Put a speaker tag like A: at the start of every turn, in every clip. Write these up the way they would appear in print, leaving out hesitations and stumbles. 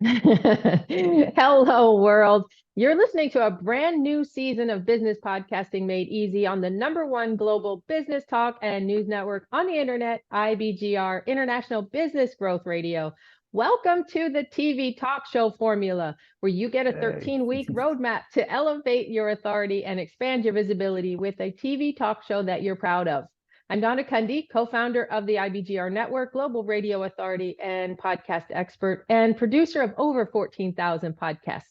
A: Hello, world. You're listening to a brand new season of business podcasting made easy on the #1 global business talk and news network on the internet, IBGR, International Business Growth Radio. Welcome to the TV talk show formula, where you get a 13-week roadmap to elevate your authority and expand your visibility with a TV talk show that you're proud of. I'm Donna Cundy, co-founder of the IBGR.Network, global radio authority and podcast expert, and producer of over 14,000 podcasts.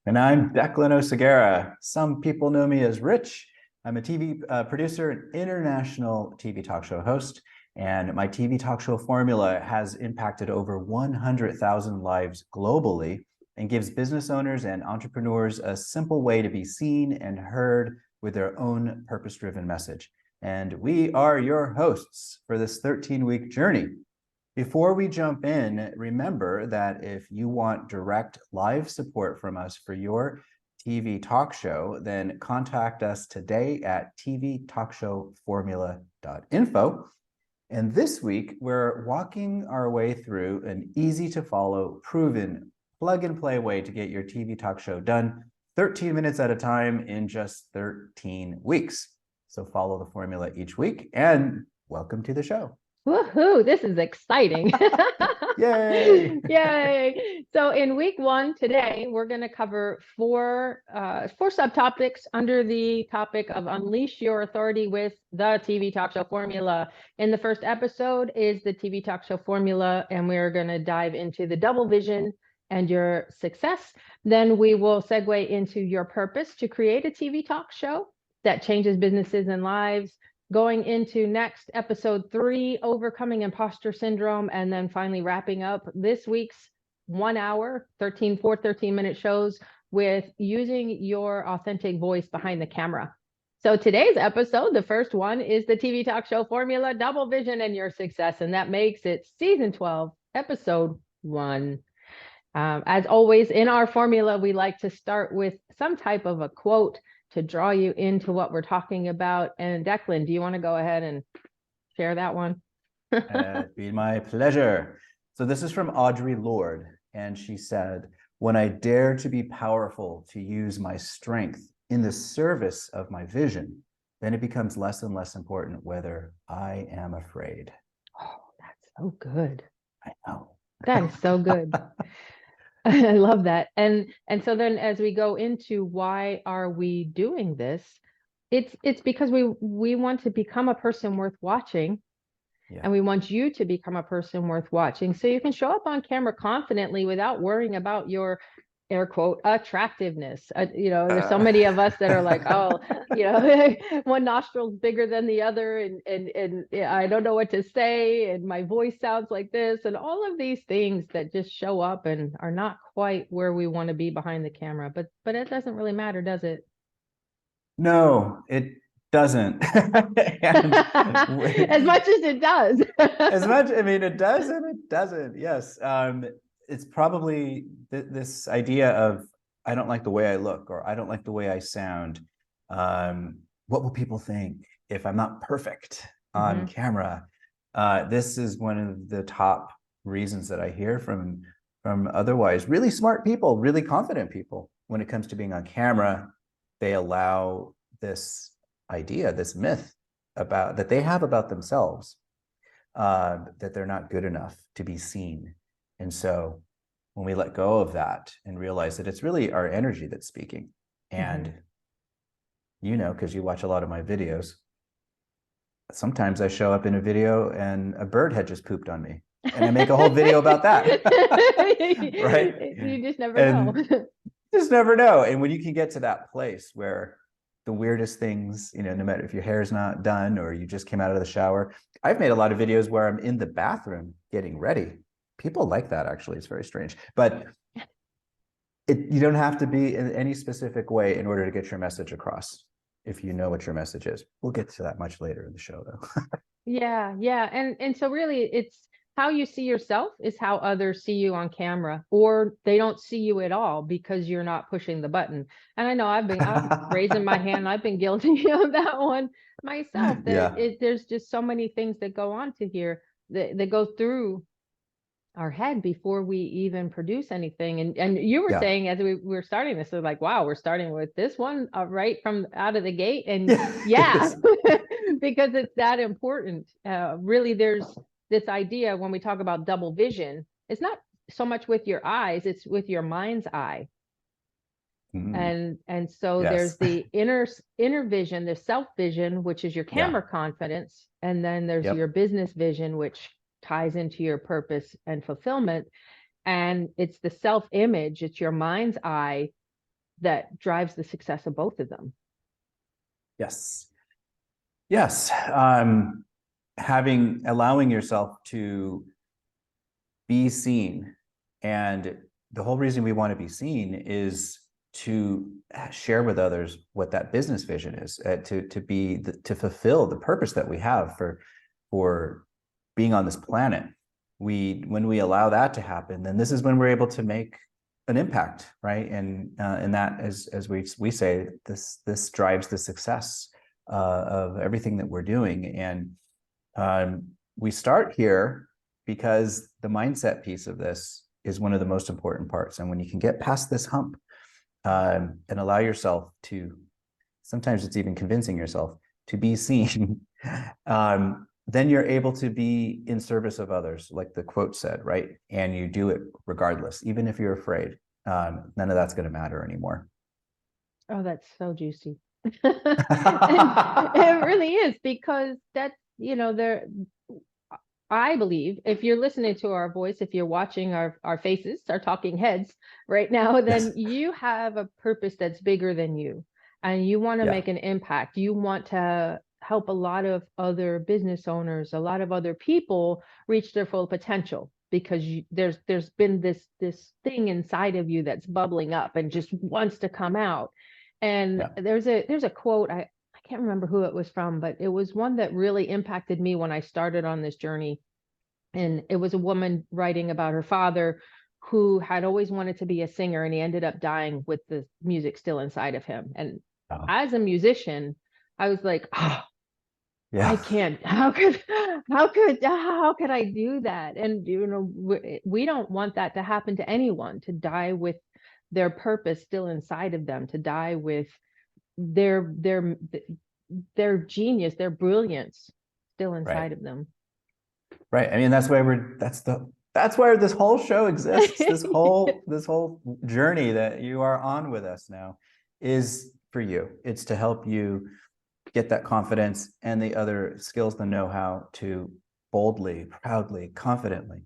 B: And I'm Declan Oceguera. Some people know me as Rich. I'm a TV producer and international TV talk show host, and my TV talk show formula has impacted over 100,000 lives globally and gives business owners and entrepreneurs a simple way to be seen and heard with their own purpose-driven message. And we are your hosts for this 13-week journey. Before we jump in, remember that if you want direct live support from us for your TV talk show, then contact us today at tvtalkshowformula.info. And this week, we're walking our way through an easy-to-follow, proven, plug-and-play way to get your TV talk show done 13 minutes at a time in just 13 weeks. So follow the formula each week, and welcome to the show.
A: Woohoo, this is exciting.
B: Yay!
A: Yay. So in week 1 today, we're going to cover four subtopics under the topic of Unleash Your Authority with the TV Talk Show Formula. In the first episode is the TV Talk Show Formula, and we're going to dive into the double vision and your success. Then we will segue into your purpose to create a TV talk show that changes businesses and lives. Going into next episode 3, overcoming imposter syndrome, and then finally wrapping up this week's 1 hour, 13-minute shows with using your authentic voice behind the camera. So today's episode, the first one, is the TV talk show formula, double vision and your success, and that makes it season 12, episode 1. As always, in our formula, we like to start with some type of a quote to draw you into what we're talking about. And Declan, do you want to go ahead and share that one?
B: It'd be my pleasure. So this is from Audre Lorde, and she said, "When I dare to be powerful, to use my strength in the service of my vision, then it becomes less and less important whether I am afraid."
A: Oh, that's so good.
B: I know.
A: That is so good. I love that. And so then as we go into why are we doing this, it's because we want to become a person worth watching. Yeah. And we want you to become a person worth watching, so you can show up on camera confidently without worrying about your air quote attractiveness. There's so many of us that are like, oh, one nostril's bigger than the other, and I don't know what to say, and my voice sounds like this, and all of these things that just show up and are not quite where we want to be behind the camera. But it doesn't really matter, does it?
B: No, it doesn't.
A: As much as it does.
B: It does and it doesn't. Yes. It's probably this idea of, I don't like the way I look, or I don't like the way I sound. What will people think if I'm not perfect on camera? This is one of the top reasons that I hear from otherwise really smart people, really confident people. When it comes to being on camera, they allow this idea, this myth that they have about themselves, that they're not good enough to be seen. And so when we let go of that and realize that it's really our energy that's speaking, and because you watch a lot of my videos, sometimes I show up in a video and a bird had just pooped on me, and I make a whole video about that. Right?
A: You just never know.
B: Just never know. And when you can get to that place where the weirdest things, no matter if your hair is not done or you just came out of the shower. I've made a lot of videos where I'm in the bathroom getting ready. People like that, actually. It's very strange. But you don't have to be in any specific way in order to get your message across, if you know what your message is. We'll get to that much later in the show, though.
A: Yeah. And so really, it's how you see yourself is how others see you on camera, or they don't see you at all because you're not pushing the button. And I know I'm raising my hand. I've been guilty of that one myself. There's just so many things that go on to here that go through our head before we even produce anything. And you were
B: Yeah.
A: saying as we were starting this, so like, wow, we're starting with this one right from out of the gate. And
B: Yeah.
A: yeah, because it's that important. Really, there's this idea when we talk about double vision, it's not so much with your eyes, it's with your mind's eye.
B: Mm,
A: And so there's
B: yes.
A: the inner vision, the self vision, which is your
B: Yeah.
A: camera confidence, and then there's
B: Yep.
A: your business vision, which ties into your purpose and fulfillment. And it's the self image, it's your mind's eye that drives the success of both of them.
B: Yes. Yes. Allowing yourself to be seen. And the whole reason we want to be seen is to share with others what that business vision is, to fulfill the purpose that we have for being on this planet. When we allow that to happen, then this is when we're able to make an impact, right? And that, as we say, this drives the success of everything that we're doing. And we start here because the mindset piece of this is one of the most important parts. And when you can get past this hump and allow yourself to, sometimes it's even convincing yourself to be seen, then you're able to be in service of others, like the quote said, right? And you do it regardless, even if you're afraid. None of that's going to matter anymore.
A: Oh, that's so juicy. It really is, because that's, there, I believe if you're listening to our voice, if you're watching our faces, our talking heads right now, then
B: Yes.
A: you have a purpose that's bigger than you, and you want to
B: Yeah.
A: make an impact. You want to help a lot of other business owners, a lot of other people reach their full potential, because there's been this thing inside of you that's bubbling up and just wants to come out. And
B: Yeah.
A: there's a quote, I can't remember who it was from, but it was one that really impacted me when I started on this journey. And it was a woman writing about her father, who had always wanted to be a singer, and he ended up dying with the music still inside of him. And
B: Oh,
A: as a musician, I was like, oh, I
B: yeah.
A: can't, how could I do that? And we don't want that to happen to anyone, to die with their purpose still inside of them, to die with their their their genius, their brilliance still
B: Right.
A: inside of them.
B: Right. I mean, that's why this whole show exists. This whole journey that you are on with us now is for you. It's to help you get that confidence and the other skills, the know-how to boldly, proudly, confidently,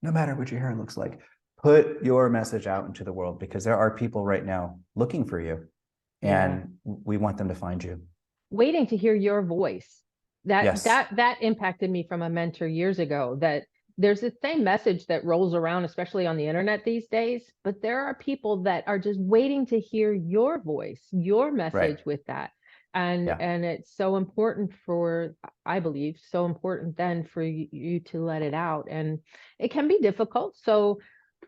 B: no matter what your hair looks like, put your message out into the world, because there are people right now looking for you,
A: Yeah.
B: and we want them to find you.
A: Waiting to hear your voice. That
B: Yes.
A: that that impacted me from a mentor years ago, that there's the same message that rolls around, especially on the internet these days, but there are people that are just waiting to hear your voice, your
B: Right.
A: message with that. And
B: Yeah.
A: and it's so important, for I believe so important then for you to let it out. And it can be difficult, so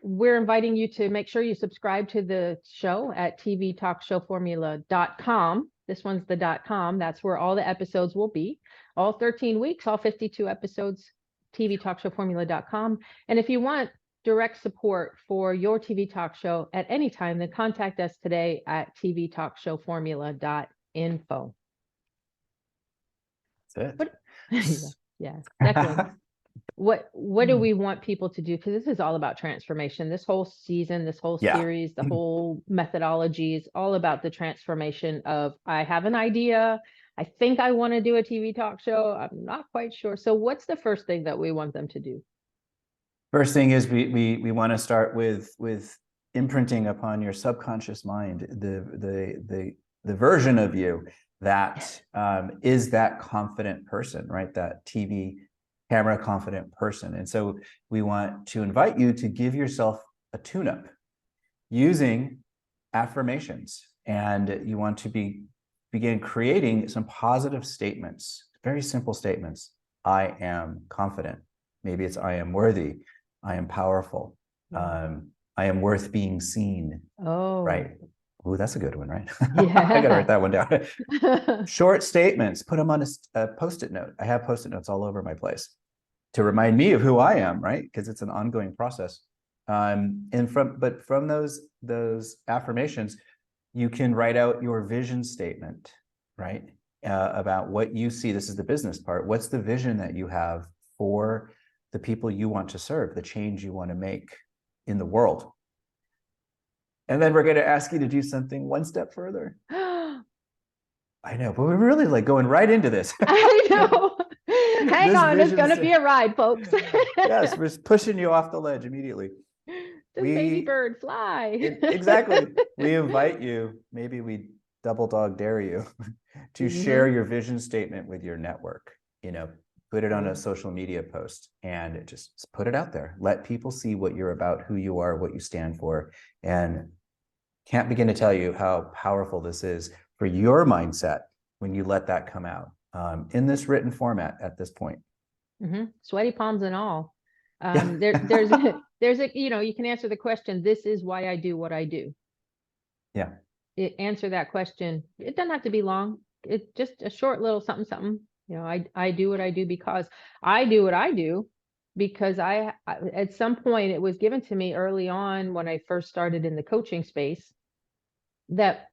A: we're inviting you to make sure you subscribe to the show at tvtalkshowformula.com. This one's the .com. That's where all the episodes will be. All 13 weeks, all 52 episodes, tvtalkshowformula.com. And if you want direct support for your TV talk show at any time, then contact us today at tvtalkshowformula.info.
B: That's
A: What?
B: it.
A: Yeah, Declan, what do we want people to do? Because this is all about transformation. This whole season, this whole
B: Yeah.
A: series, the whole methodology is all about the transformation of, I have an idea, I think I want to do a TV talk show, I'm not quite sure. So what's the first thing that we want them to do?
B: First thing is we want to start with imprinting upon your subconscious mind the version of you that is that confident person, right? That TV camera confident person. And so we want to invite you to give yourself a tune-up using affirmations, and you want to begin creating some positive statements, very simple statements. I am confident. Maybe it's I am worthy. I am powerful. I am worth being seen.
A: Oh,
B: right. Oh, that's a good one, right?
A: yeah.
B: I gotta write that one down. Short statements, put them on a post-it note. I have post-it notes all over my place. to remind me of who I am, right? Because it's an ongoing process. And from those affirmations, you can write out your vision statement, right? About what you see. This is the business part. What's the vision that you have for the people you want to serve, the change you want to make in the world? And then we're going to ask you to do something one step further. I know, but we're really like going right into this.
A: I know. Hang on, it's going to be a ride, folks.
B: Yes, we're pushing you off the ledge immediately.
A: Just baby bird, fly.
B: Exactly. We invite you, maybe we double dog dare you to share your vision statement with your network. You know, put it on a social media post and just put it out there. Let people see what you're about, who you are, what you stand for. And can't begin to tell you how powerful this is for your mindset when you let that come out in this written format at this point.
A: Sweaty palms and all. There's a, you know, you can answer the question, this is why I do what I do.
B: Yeah.
A: Answer that question. It doesn't have to be long. It's just a short little something, something. You know, I do what I do because I do what I do because I at some point it was given to me early on when I first started in the coaching space that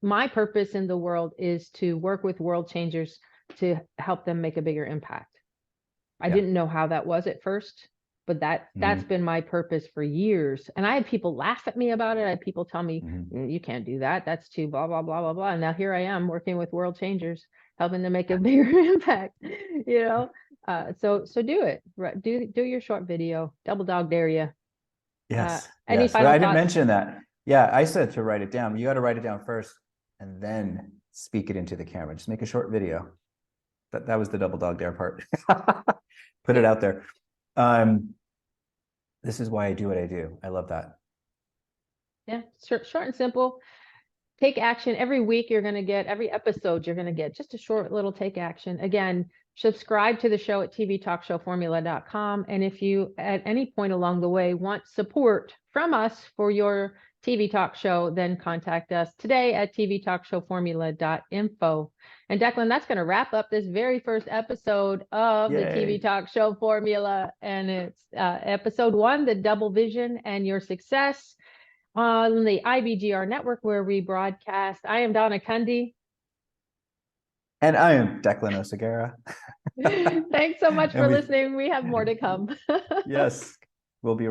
A: my purpose in the world is to work with world changers to help them make a bigger impact. I didn't know how that was at first, but that's been my purpose for years. And I had people laugh at me about it. I had people tell me, you can't do that. That's too blah, blah, blah, blah, blah. And now here I am working with world changers, helping them make a bigger impact, you know? So do it, right? Do your short video, double dog dare you.
B: Yes.
A: Any final
B: I
A: thoughts?
B: didn't mention that. Yeah, I said to write it down. You got to write it down first and then speak it into the camera. Just make a short video. That was the double dog dare part. Put it out there. This is why I do what I do. I love that.
A: Yeah, short and simple. Take action. Every week you're going to get, every episode you're going to get just a short little take action. Again, subscribe to the show at tvtalkshowformula.com. And if you at any point along the way want support from us for your TV talk show, then contact us today at tvtalkshowformula.info. And Declan, that's going to wrap up this very first episode of the TV Talk Show Formula. And it's episode 1, the double vision and your success on the IBGR.Network, where we broadcast. I am Donna Cundy.
B: And I am Declan Oceguera.
A: Thanks so much for listening. We have more to come.
B: Yes, we'll be